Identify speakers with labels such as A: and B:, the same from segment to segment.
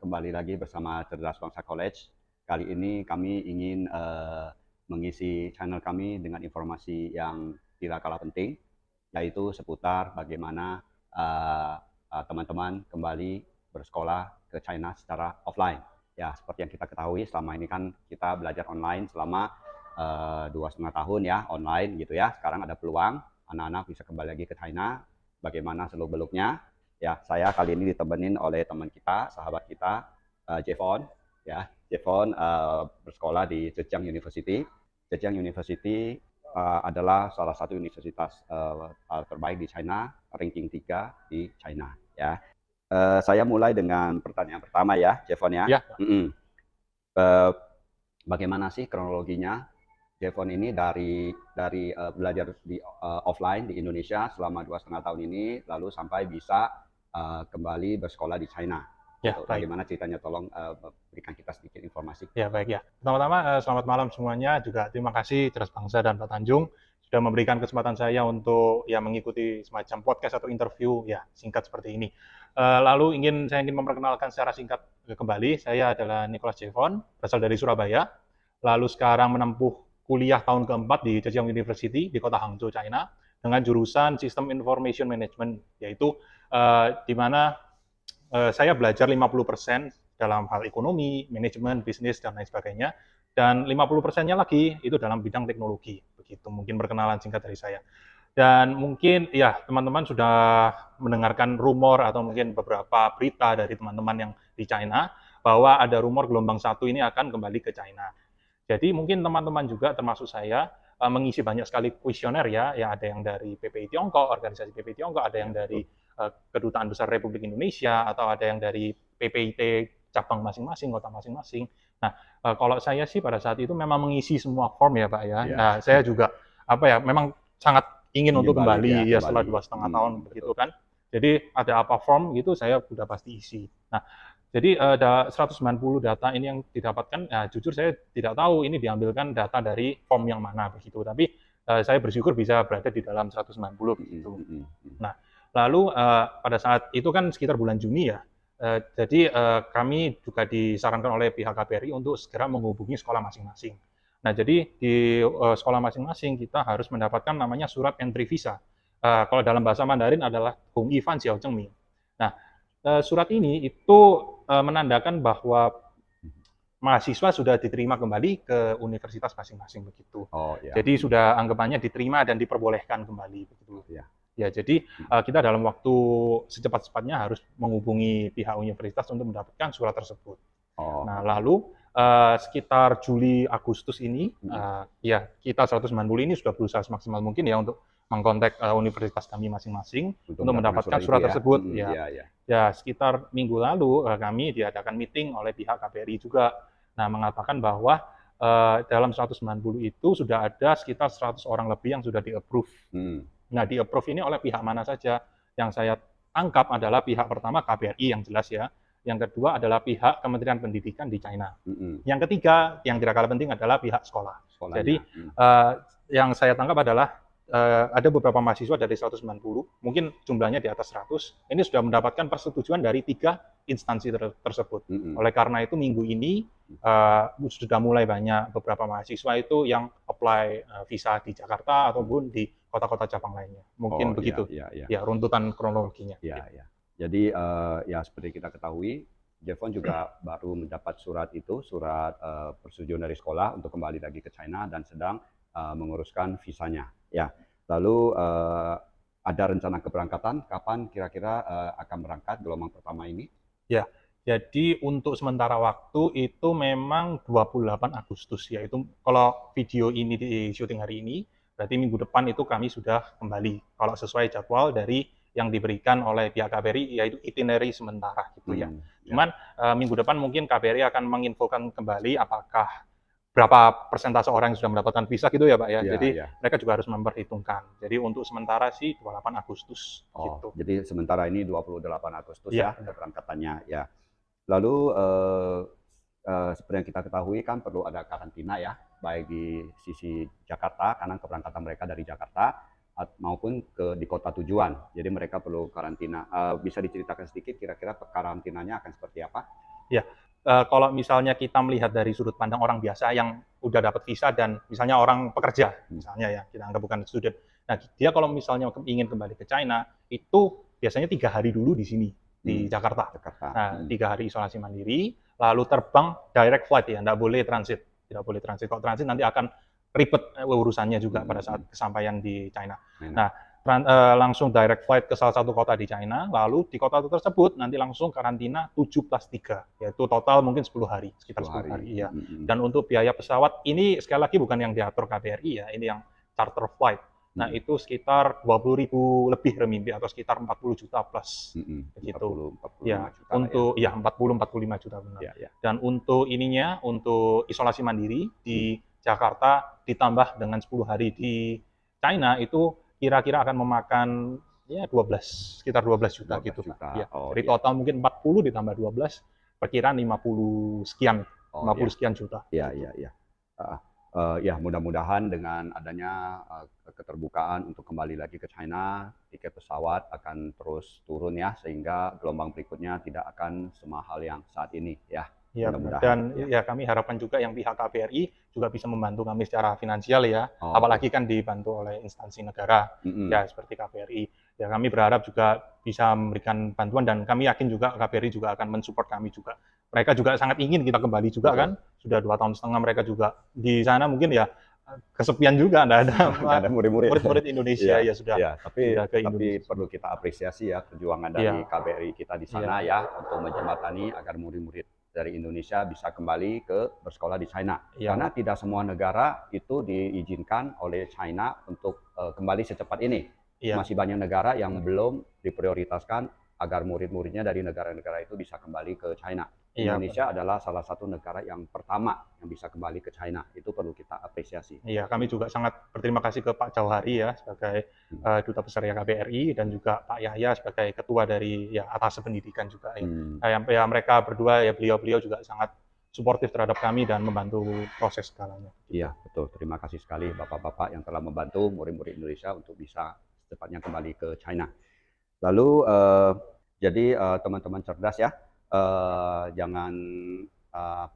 A: kembali lagi bersama Cerdas Bangsa College. Kali ini kami ingin mengisi channel kami dengan informasi yang tidak kalah penting, yaitu seputar bagaimana teman-teman kembali bersekolah ke China secara offline. Ya, seperti yang kita ketahui selama ini kan kita belajar online selama 2,5 tahun ya, online gitu ya. Sekarang ada peluang anak-anak bisa kembali lagi ke China. Bagaimana seluk-beluknya? Ya, saya kali ini ditemenin oleh teman kita, sahabat kita, Jevon. Ya, Jevon bersekolah di Zhejiang University. Zhejiang University adalah salah satu universitas terbaik di China, ranking 3 di China. Ya, saya mulai dengan pertanyaan pertama ya, Jevon ya.
B: Ya,
A: Bagaimana sih kronologinya Jevon ini dari belajar di offline di Indonesia selama 2,5 tahun ini, lalu sampai bisa kembali bersekolah di China.
B: ya,
A: Gitu.
B: baik.
A: Bagaimana ceritanya? Tolong berikan kita sedikit informasi.
B: Ya, baik ya. Pertama-tama, selamat malam semuanya. Juga terima kasih Cerdas Bangsa dan Pak Tanjung sudah memberikan kesempatan saya untuk ya mengikuti semacam podcast atau interview ya singkat seperti ini. Lalu saya ingin memperkenalkan secara singkat kembali. Saya adalah Nicholas Jevon, berasal dari Surabaya. Lalu sekarang menempuh kuliah tahun keempat di Zhejiang University di kota Hangzhou, China, dengan jurusan System Information Management, yaitu di mana saya belajar 50% dalam hal ekonomi, manajemen, bisnis, dan lain sebagainya. Dan 50%-nya lagi itu dalam bidang teknologi. Begitu mungkin perkenalan singkat dari saya. Dan mungkin ya teman-teman sudah mendengarkan rumor atau mungkin beberapa berita dari teman-teman yang di China bahwa ada rumor gelombang 1 ini akan kembali ke China. Jadi mungkin teman-teman juga termasuk saya mengisi banyak sekali kuesioner ya ada yang dari PPI Tiongkok, organisasi PPI Tiongkok, ada yang dari Kedutaan Besar Republik Indonesia, atau ada yang dari PPIT cabang masing-masing, kota masing-masing. Nah, kalau saya sih pada saat itu memang mengisi semua form ya Pak ya.
A: Ya.
B: Nah, saya juga memang sangat ingin untuk kembali ya setelah 2,5 tahun begitu kan. Jadi ada apa form gitu saya sudah pasti isi. Nah, jadi ada 190 data ini yang didapatkan, jujur saya tidak tahu ini diambilkan data dari form yang mana begitu, tapi saya bersyukur bisa berada di dalam 190 begitu. Nah, lalu pada saat itu kan sekitar bulan Juni ya, jadi kami juga disarankan oleh pihak KBRI untuk segera menghubungi sekolah masing-masing. Nah, jadi di sekolah masing-masing kita harus mendapatkan namanya surat entry visa. Kalau dalam bahasa Mandarin adalah Hong Yifan Xiao Zhengming. Nah, surat ini itu menandakan bahwa mahasiswa sudah diterima kembali ke universitas masing-masing begitu.
A: Oh, ya.
B: Jadi sudah anggapannya diterima dan diperbolehkan kembali begitu.
A: Ya.
B: Ya, jadi kita dalam waktu secepat-cepatnya harus menghubungi pihak universitas untuk mendapatkan surat tersebut.
A: Oh.
B: Nah, lalu sekitar Juli Agustus ini, ya kita 190 ini sudah berusaha semaksimal mungkin ya untuk mengkontak universitas kami masing-masing untuk mendapatkan surat tersebut. Ya, sekitar minggu lalu kami diadakan meeting oleh pihak KBRI juga. Nah, mengatakan bahwa dalam 190 itu sudah ada sekitar 100 orang lebih yang sudah di-approve. Nah, di-approve ini oleh pihak mana saja? Yang saya tangkap adalah pihak pertama KBRI yang jelas ya. Yang kedua adalah pihak Kementerian Pendidikan di China. Yang ketiga, yang tidak kalah penting adalah pihak sekolah. Jadi yang saya tangkap adalah ada beberapa mahasiswa dari 190, mungkin jumlahnya di atas 100, ini sudah mendapatkan persetujuan dari 3 instansi tersebut. Oleh karena itu minggu ini sudah mulai banyak beberapa mahasiswa itu yang apply visa di Jakarta ataupun di kota-kota cabang lainnya. Mungkin begitu. Ya, runtutan kronologinya.
A: Jadi ya seperti kita ketahui, Jevon juga baru mendapat surat persetujuan dari sekolah untuk kembali lagi ke China dan sedang menguruskan visanya. Ya, lalu ada rencana keberangkatan kapan kira-kira akan berangkat gelombang pertama ini?
B: Ya, jadi untuk sementara waktu itu memang 28 Agustus, yaitu kalau video ini di syuting hari ini, berarti minggu depan itu kami sudah kembali. Kalau sesuai jadwal dari yang diberikan oleh pihak KBRI, yaitu itinerary sementara gitu ya. Cuman minggu depan mungkin KBRI akan menginfokan kembali apakah berapa persentase orang yang sudah mendapatkan visa gitu ya Pak ya. Jadi mereka juga harus memperhitungkan. Jadi untuk sementara sih 28 Agustus gitu.
A: Jadi sementara ini 28 Agustus ya keberangkatannya ya. Lalu seperti yang kita ketahui kan perlu ada karantina ya, baik di sisi Jakarta karena keberangkatan mereka dari Jakarta maupun di kota tujuan. Jadi mereka perlu karantina. Bisa diceritakan sedikit kira-kira karantinanya akan seperti apa?
B: Ya, kalau misalnya kita melihat dari sudut pandang orang biasa yang udah dapat visa dan misalnya orang pekerja, misalnya ya, kita anggap bukan student. Nah, dia kalau misalnya ingin kembali ke China, itu biasanya 3 hari dulu di sini, di Jakarta.
A: Jakarta.
B: Nah, 3 hari isolasi mandiri, lalu terbang direct flight ya, nggak boleh transit. Tidak boleh transit. Kalau transit nanti akan ribet urusannya juga pada saat kesampaian di China. Nah, langsung direct flight ke salah satu kota di China, lalu di kota tersebut nanti langsung karantina 7+3, yaitu total mungkin 10 hari, sekitar 10 hari. Iya. Dan untuk biaya pesawat, ini sekali lagi bukan yang diatur KBRI ya, ini yang charter flight. Nah, itu sekitar 20.000 lebih renminbi atau sekitar 40 juta plus. Begitu.
A: 40,
B: ya,
A: 45 juta
B: untuk ya 40-45 juta benar.
A: Ya.
B: Dan untuk ininya, untuk isolasi mandiri di Jakarta ditambah dengan 10 hari di China itu kira-kira akan memakan ya sekitar 12 juta
A: 12
B: gitu.
A: juta.
B: Ya. Jadi total mungkin 40 ditambah 12, perkiraan 50 sekian, 50 sekian juta.
A: Iya. Ya, mudah-mudahan dengan adanya keterbukaan untuk kembali lagi ke China, tiket pesawat akan terus turun ya, sehingga gelombang berikutnya tidak akan semahal yang saat ini ya.
B: Ya, dan ya kami harapkan juga yang pihak KBRI juga bisa membantu kami secara finansial ya, apalagi kan dibantu oleh instansi negara ya seperti KBRI. Ya kami berharap juga bisa memberikan bantuan dan kami yakin juga KBRI juga akan mensupport kami juga. Mereka juga sangat ingin kita kembali juga kan, sudah 2 tahun setengah mereka juga di sana mungkin ya kesepian juga, nggak
A: ada
B: murid-murid Indonesia ya sudah.
A: Ya, tapi perlu kita apresiasi ya perjuangan dari KBRI kita di sana ya untuk menjembatani agar murid-murid dari Indonesia bisa kembali ke bersekolah di China. Karena tidak semua negara itu diizinkan oleh China untuk kembali secepat ini. Masih banyak negara yang belum diprioritaskan agar murid-muridnya dari negara-negara itu bisa kembali ke China. Indonesia adalah salah satu negara yang pertama yang bisa kembali ke China. Itu perlu kita apresiasi.
B: Iya, kami juga sangat berterima kasih ke Pak Jauhari ya sebagai Duta Besar KBRI dan juga Pak Yahya sebagai Ketua dari ya Atas Pendidikan juga ya. Ya mereka berdua ya beliau juga sangat suportif terhadap kami dan membantu proses segalanya.
A: Iya, betul. Terima kasih sekali Bapak-bapak yang telah membantu murid-murid Indonesia untuk bisa secepatnya kembali ke China. Lalu jadi teman-teman cerdas ya. Jangan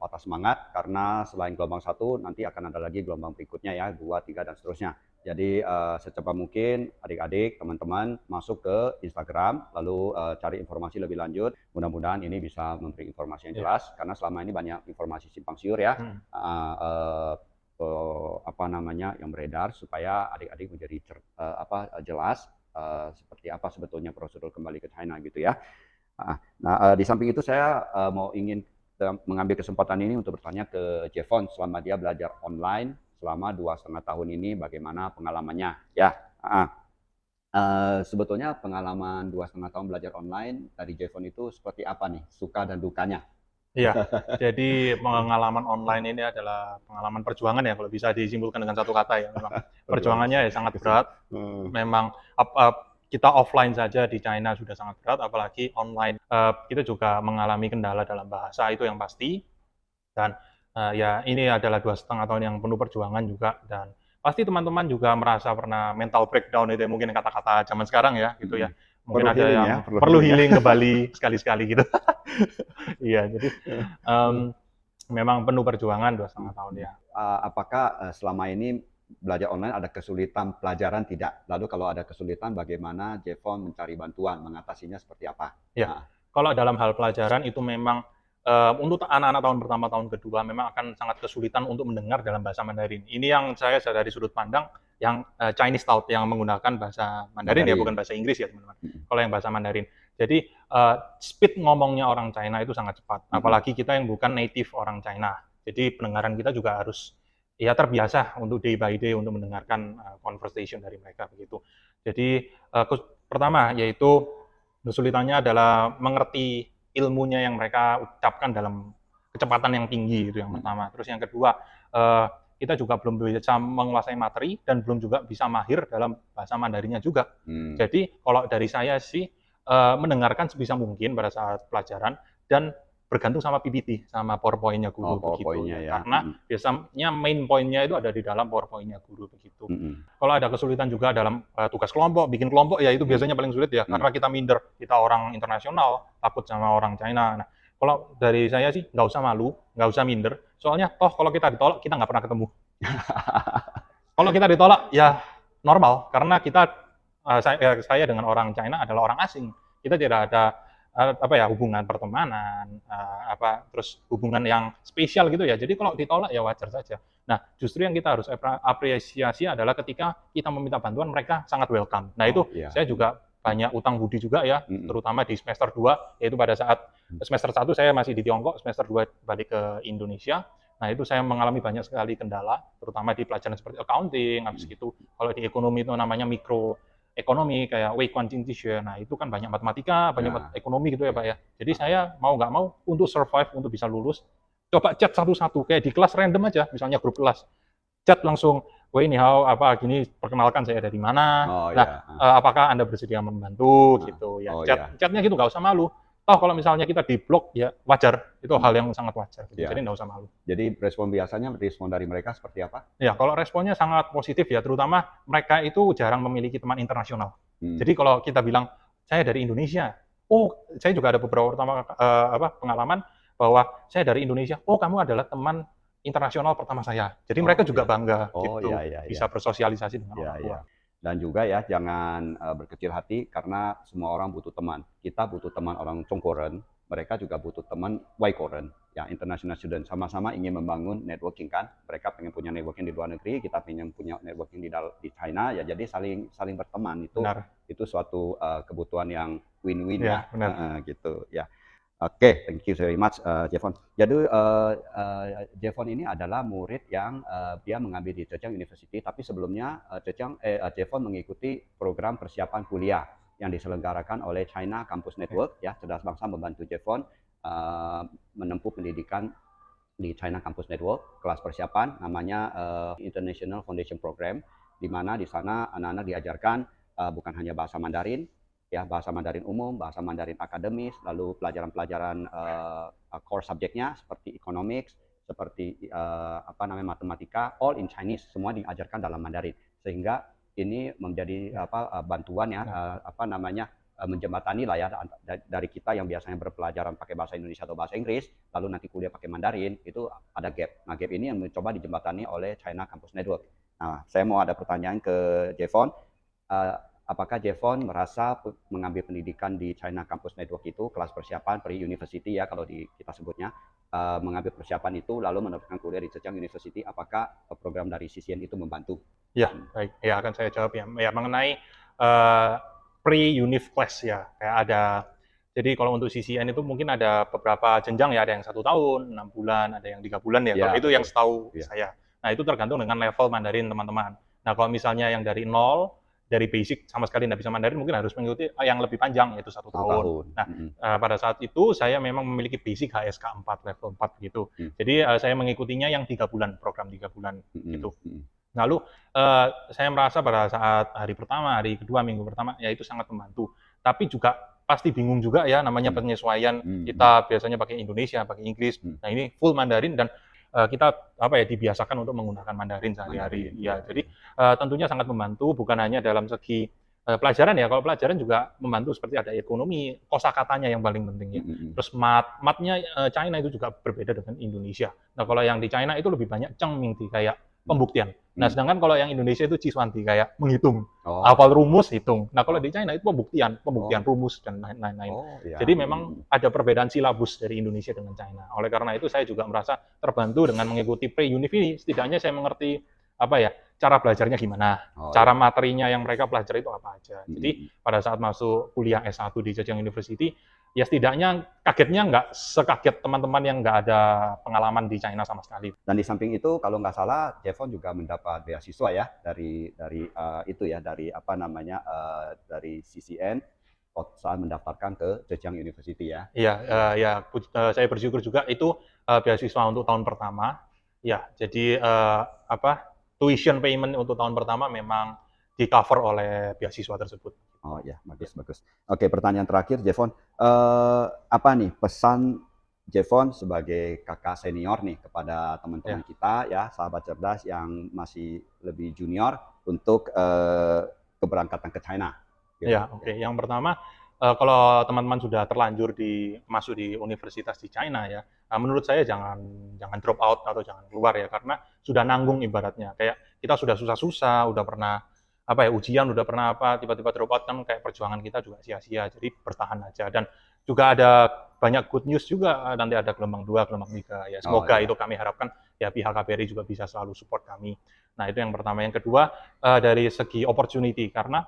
A: patah semangat karena selain gelombang 1 nanti akan ada lagi gelombang berikutnya ya 2, 3 dan seterusnya. Jadi secepat mungkin adik-adik teman-teman masuk ke Instagram lalu cari informasi lebih lanjut. Mudah-mudahan ini bisa memberi informasi yang jelas karena selama ini banyak informasi simpang siur ya. Yang beredar supaya adik-adik menjadi jelas seperti apa sebetulnya prosedur kembali ke China gitu ya. Nah, di samping itu saya ingin mengambil kesempatan ini untuk bertanya ke Jevon selama dia belajar online selama 2,5 tahun ini bagaimana pengalamannya ya. Sebetulnya pengalaman 2,5 tahun belajar online dari Jevon itu seperti apa nih, suka dan dukanya?
B: Iya, jadi pengalaman online ini adalah pengalaman perjuangan ya kalau bisa disimpulkan dengan satu kata ya. Memang perjuangannya ya sangat berat. Memang kita offline saja di China sudah sangat berat, apalagi online. Kita juga mengalami kendala dalam bahasa, itu yang pasti. Dan ya ini adalah 2,5 tahun yang penuh perjuangan juga. Dan pasti teman-teman juga merasa pernah mental breakdown itu ya, mungkin kata-kata zaman sekarang ya, gitu ya. Mungkin ada yang perlu healing ke Bali sekali-sekali gitu. Iya, jadi memang penuh perjuangan 2,5 tahun ya.
A: Apakah selama ini belajar online ada kesulitan pelajaran tidak? Lalu kalau ada kesulitan bagaimana Jevon mencari bantuan, mengatasinya seperti apa?
B: Ya, kalau dalam hal pelajaran itu memang untuk anak-anak tahun pertama, tahun kedua memang akan sangat kesulitan untuk mendengar dalam bahasa Mandarin. Ini yang saya dari sudut pandang yang Chinese Stout yang menggunakan bahasa Mandarin ya, bukan bahasa Inggris ya teman-teman. Kalau yang bahasa Mandarin. Jadi speed ngomongnya orang China itu sangat cepat. Apalagi kita yang bukan native orang China. Jadi pendengaran kita juga harus ya terbiasa untuk day by day untuk mendengarkan conversation dari mereka begitu. Jadi pertama yaitu kesulitannya adalah mengerti ilmunya yang mereka ucapkan dalam kecepatan yang tinggi, itu yang pertama. Terus yang kedua, kita juga belum bisa menguasai materi dan belum juga bisa mahir dalam bahasa Mandarinnya juga. Jadi kalau dari saya sih mendengarkan sebisa mungkin pada saat pelajaran dan bergantung sama PPT, sama PowerPoint-nya guru begitu. Ya. Karena biasanya main point-nya itu ada di dalam PowerPoint-nya guru begitu. Kalau ada kesulitan juga dalam tugas kelompok, bikin kelompok ya itu biasanya paling sulit ya, karena kita minder, kita orang internasional, takut sama orang China. Nah, kalau dari saya sih nggak usah malu, nggak usah minder. Soalnya toh kalau kita ditolak kita nggak pernah ketemu. Kalau kita ditolak ya normal karena kita saya dengan orang China adalah orang asing. Kita tidak ada apa ya hubungan pertemanan apa terus hubungan yang spesial gitu ya. Jadi kalau ditolak ya wajar saja. Nah, justru yang kita harus apresiasi adalah ketika kita meminta bantuan mereka sangat welcome. Nah, itu
A: iya.
B: saya juga banyak utang budi juga ya, terutama di semester 2 yaitu pada saat semester 1 saya masih di Tiongkok, semester 2 balik ke Indonesia. Nah, itu saya mengalami banyak sekali kendala, terutama di pelajaran seperti accounting, habis itu kalau di ekonomi itu namanya mikro ekonomi kayak Wei Quan Jing Zhi. Nah, itu kan banyak matematika, banyak ekonomi gitu ya, Pak ya. Jadi saya mau nggak mau untuk survive, untuk bisa lulus, coba chat satu-satu kayak di kelas random aja, misalnya grup kelas. Chat langsung, "Wei ni hao, apa gini, perkenalkan saya dari mana. Nah, apakah Anda bersedia membantu?" gitu ya. Chatnya gitu nggak usah malu. Toh kalau misalnya kita di-blok ya wajar, itu hal yang sangat wajar gitu. Jadi nggak usah malu.
A: Jadi biasanya respon dari mereka seperti apa?
B: Ya, kalau responnya sangat positif ya, terutama mereka itu jarang memiliki teman internasional. Jadi kalau kita bilang, "Saya dari Indonesia." Oh, saya juga ada beberapa pengalaman bahwa saya dari Indonesia. "Oh, kamu adalah teman internasional pertama saya." Jadi mereka juga bangga gitu, bisa bersosialisasi dengan orang tua.
A: Dan juga ya jangan berkecil hati karena semua orang butuh teman. Kita butuh teman orang Chongkoren, mereka juga butuh teman Waikoren, yang international student. Sama-sama ingin membangun networking kan. Mereka pengen punya networking di luar negeri, kita pengen punya networking di China, ya jadi saling berteman. Itu suatu kebutuhan yang win-win ya. Gitu ya. Oke, thank you very much, Jevon. Jadi Jevon ini adalah murid yang dia mengambil di Zhejiang University, tapi sebelumnya Jevon mengikuti program persiapan kuliah yang diselenggarakan oleh China Campus Network. Ya, Cerdas Bangsa membantu Jevon menempuh pendidikan di China Campus Network, kelas persiapan namanya International Foundation Program, di mana di sana anak-anak diajarkan bukan hanya bahasa Mandarin, ya bahasa Mandarin umum, bahasa Mandarin akademis, lalu pelajaran-pelajaran core subjeknya seperti economics, seperti matematika, all in Chinese, semua diajarkan dalam Mandarin, sehingga ini menjadi bantuan ya menjembatani lah ya dari kita yang biasanya berpelajaran pakai bahasa Indonesia atau bahasa Inggris, lalu nanti kuliah pakai Mandarin, itu ada gap. Nah, gap ini yang mencoba dijembatani oleh China Campus Network. Nah, saya mau ada pertanyaan ke Jevon. Apakah Jevon merasa mengambil pendidikan di China Campus Network itu, kelas persiapan pre-university ya kalau kita sebutnya, mengambil persiapan itu lalu meneruskan kuliah di Zhejiang University, apakah program dari CCN itu membantu?
B: Ya, baik. Ya, akan saya jawab ya. Ya, mengenai pre-univ class ya, kayak ada, jadi kalau untuk CCN itu mungkin ada beberapa jenjang ya, ada yang 1 tahun, 6 bulan, ada yang 3 bulan ya, kalau itu yang setahu saya. Nah, itu tergantung dengan level Mandarin teman-teman. Nah, kalau misalnya yang dari nol, dari basic sama sekali nggak bisa Mandarin, mungkin harus mengikuti yang lebih panjang, yaitu 1 tahun. Nah, pada saat itu saya memang memiliki basic HSK 4, level 4 gitu. Jadi saya mengikutinya yang 3 bulan, program 3 bulan gitu. Lalu saya merasa pada saat hari pertama, hari kedua, minggu pertama, ya itu sangat membantu. Tapi juga pasti bingung juga ya, namanya penyesuaian. Kita biasanya pakai Indonesia, pakai Inggris. Nah, ini full Mandarin dan kita dibiasakan untuk menggunakan Mandarin sehari-hari. Ya, jadi tentunya sangat membantu, bukan hanya dalam segi pelajaran ya. Kalau pelajaran juga membantu seperti ada ekonomi, kosakatanya yang paling penting ya. Terus matnya China itu juga berbeda dengan Indonesia. Nah, kalau yang di China itu lebih banyak Chengmingti kayak pembuktian. Nah, sedangkan kalau yang Indonesia itu Ciswanti kayak menghitung, hafal rumus, hitung. Nah, kalau di China itu pembuktian rumus dan lain-lain. Jadi memang ada perbedaan silabus dari Indonesia dengan China. Oleh karena itu saya juga merasa terbantu dengan mengikuti pre-univ ini. Setidaknya saya mengerti cara belajarnya gimana, cara materinya yang mereka pelajari itu apa aja. Jadi pada saat masuk kuliah S1 di Zhejiang University, ya setidaknya kagetnya nggak sekaget teman-teman yang nggak ada pengalaman di China sama sekali.
A: Dan di samping itu kalau nggak salah Jevon juga mendapat beasiswa ya dari dari CCN saat mendaftarkan ke Zhejiang University ya.
B: Iya, saya bersyukur juga itu beasiswa untuk tahun pertama. Ya, jadi tuition payment untuk tahun pertama memang di cover oleh beasiswa tersebut.
A: Oh ya, bagus. Oke, pertanyaan terakhir, Jevon. Apa nih pesan Jevon sebagai kakak senior nih kepada teman-teman kita ya, sahabat cerdas yang masih lebih junior untuk keberangkatan ke China?
B: Ya, oke. Yang pertama, kalau teman-teman sudah terlanjur masuk di universitas di China ya, menurut saya jangan jangan drop out atau jangan keluar ya, karena sudah nanggung ibaratnya. Kayak kita sudah susah-susah, udah pernah apa ya, ujian udah pernah apa, tiba-tiba drop out kan kayak perjuangan kita juga sia-sia. Jadi bertahan aja. Dan juga ada banyak good news juga, nanti ada gelombang 2, gelombang 3 ya.
A: Oh
B: Semoga
A: iya.
B: itu kami harapkan ya pihak KBRI juga bisa selalu support kami. Nah, itu yang pertama. Yang kedua, dari segi opportunity, karena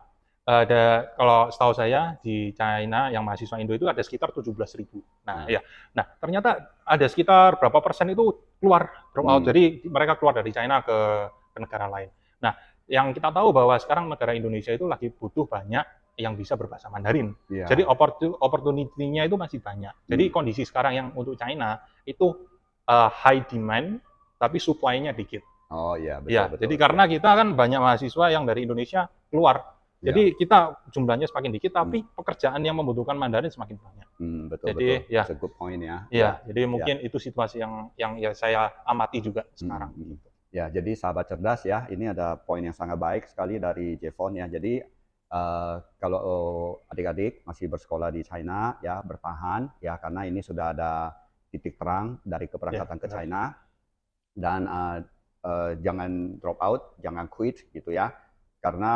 B: kalau setahu saya di China yang mahasiswa Indo itu ada sekitar 17.000. Nah, ya. Nah, ternyata ada sekitar berapa persen itu keluar drop out. Jadi mereka keluar dari China ke negara lain. Nah, yang kita tahu bahwa sekarang negara Indonesia itu lagi butuh banyak yang bisa berbahasa Mandarin.
A: Iya.
B: Jadi opportunity-nya itu masih banyak. Jadi kondisi sekarang yang untuk China itu high demand tapi supply-nya dikit.
A: Oh iya,
B: Ya,
A: betul.
B: jadi karena kita kan banyak mahasiswa yang dari Indonesia keluar. Jadi kita jumlahnya semakin dikit, tapi pekerjaan yang membutuhkan Mandarin semakin banyak.
A: Betul.
B: Jadi ya,
A: That's a good point ya.
B: iya, jadi mungkin itu situasi yang ya saya amati juga sekarang.
A: Ya, jadi sahabat cerdas ya, ini ada poin yang sangat baik sekali dari Jevon ya. Jadi kalau adik-adik masih bersekolah di China ya, bertahan ya, karena ini sudah ada titik terang dari keberangkatan ke China. Dan jangan drop out, jangan quit gitu ya, karena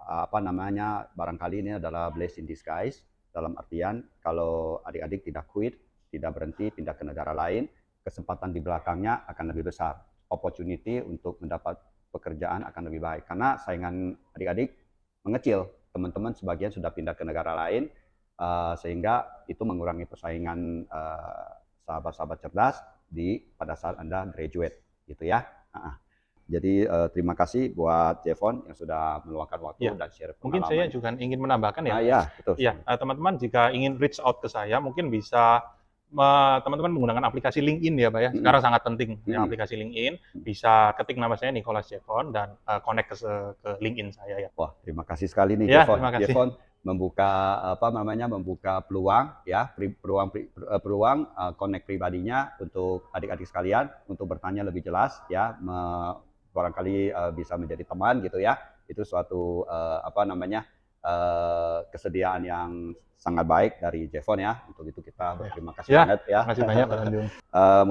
A: apa namanya, barangkali ini adalah blessing in disguise, dalam artian kalau adik-adik tidak quit, tidak berhenti pindah ke negara lain, kesempatan di belakangnya akan lebih besar, opportunity untuk mendapat pekerjaan akan lebih baik, karena saingan adik-adik mengecil, teman-teman sebagian sudah pindah ke negara lain, sehingga itu mengurangi persaingan sahabat-sahabat cerdas pada saat Anda graduate gitu ya. Jadi terima kasih buat Jevon yang sudah meluangkan waktu dan share pengalaman.
B: Mungkin saya juga ingin menambahkan ya.
A: Iya, betul.
B: Ya, teman-teman jika ingin reach out ke saya, mungkin bisa teman-teman menggunakan aplikasi LinkedIn ya, Pak ya. Sekarang sangat penting ya, aplikasi LinkedIn. Bisa ketik nama saya Nicholas Jevon dan connect ke LinkedIn saya ya.
A: Wah, terima kasih sekali nih
B: Ya,
A: Jevon.
B: terima kasih.
A: Jevon membuka membuka peluang ya, peluang connect pribadinya untuk adik-adik sekalian untuk bertanya lebih jelas ya, barangkali bisa menjadi teman gitu ya. Itu suatu kesediaan yang sangat baik dari Jevon ya. Untuk itu kita berterima kasih banget ya.
B: Terima kasih banyak Pak Tanjung.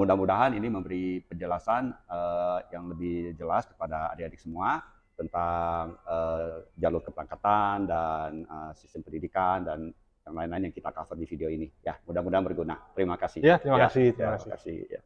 A: Mudah-mudahan ini memberi penjelasan yang lebih jelas kepada adik-adik semua tentang jalur keberangkatan dan sistem pendidikan dan yang lain-lain yang kita cover di video ini. Ya, mudah-mudahan berguna. Terima kasih.
B: Ya, terima kasih. Terima kasih.
A: Ya.